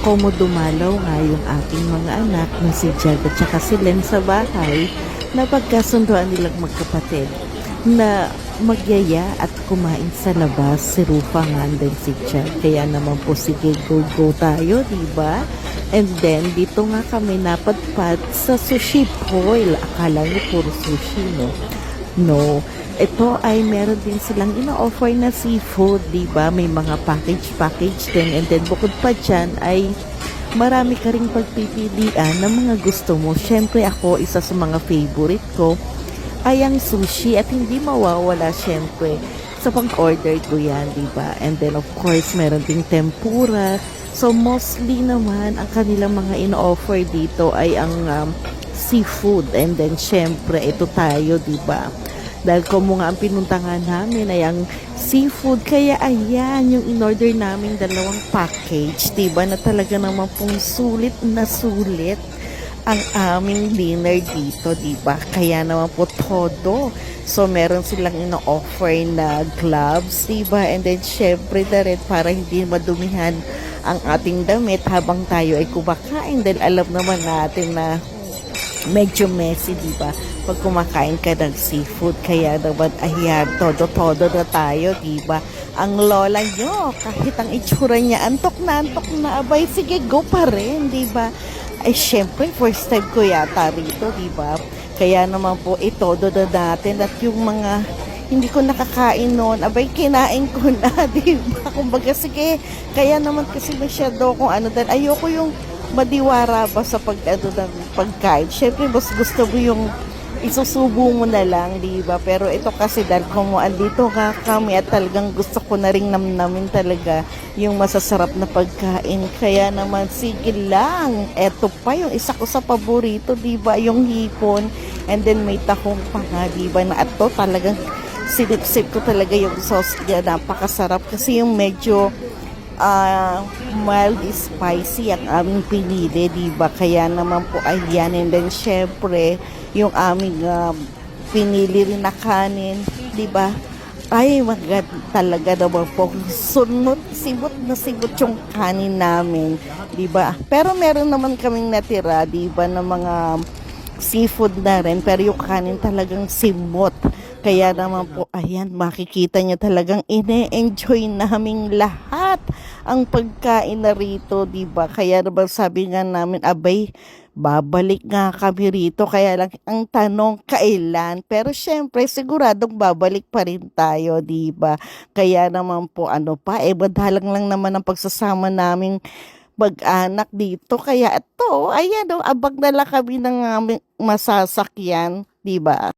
Como dumalaw nga yung aking mga anak na si Jag at saka si Len sa bahay na pagkasunduan nilang magkapatid na magyaya at kumain sa labas si Rufa nga din si Jag. Kaya naman po sige go tayo, di ba? And then dito nga kami napadpad sa sushi boil. Akala niyo puro sushi, no? No, ito ay meron din silang ina-offer na seafood, 'di ba? May mga package din, and then bukod pa diyan ay marami ka ring pagpipilian ng mga gusto mo. Syempre ako, isa sa mga favorite ko ay ang sushi, at hindi mawawala syempre sa pag-order ko yan, 'di ba? And then of course, meron ding tempura. So mostly naman ang kanilang mga ino-offer dito ay ang seafood, and then syempre ito tayo, 'di ba? Dahil kung nga ang pinuntangan namin ay ang seafood, kaya ayan yung in-order namin dalawang package, diba, na talaga naman pong sulit na sulit ang aming dinner dito, diba? Kaya naman po todo. So meron silang ino-offer na gloves, diba? And then syempre na rin para hindi madumihan ang ating damit habang tayo ay kumakain, dahil alam naman natin na medyo messy, di ba? Pag kumakain ka ng seafood, kaya naman ayan, todo-todo na tayo, di ba? Ang lola nyo, kahit ang itsura niya, antok na, abay, sige, go pa rin, di ba? Ay, syempre, first time ko yata rito, di ba? Kaya naman po, itodo na natin, at yung mga hindi ko nakakain noon, abay, kinain ko na, di ba? Kumbaga, sige, kaya naman kasi masyado kung ano, dahil ayoko yung madiwara ba sa ng pagkain. Syempre, mas gusto mo yung isusubo mo na lang, di ba? Pero ito kasi dahil kung andito ka kami at talagang gusto ko na ring namnamin talaga yung masasarap na pagkain. Kaya naman, sige lang. Eto pa yung isa ko sa paborito, di ba? Yung hipon. And then may tahong pa nga, di ba? Na ato talagang sinip-sip ko talaga yung sauce niya. Napakasarap kasi yung medyo mild spicy ang aming pinili, diba? Kaya naman po ayan, and then syempre yung aming pinili rin na kanin, diba? Ay, maganda talaga naman po, sunod, sibot yung kanin namin, diba? Pero meron naman kaming natira, diba, ng mga seafood na rin, pero yung kanin talagang simot. Kaya naman po, ayan, makikita nyo talagang ine-enjoy naming lahat ang pagkain na rito, diba? Kaya naman sabi nga namin, abay, babalik nga kami rito. Kaya lang ang tanong, kailan? Pero syempre, siguradong babalik pa rin tayo, diba? Kaya naman po, ano pa, madalang lang naman ang pagsasama naming mag-anak dito. Kaya ito, ayan, abag na lang kami ng aming masasakyan, diba?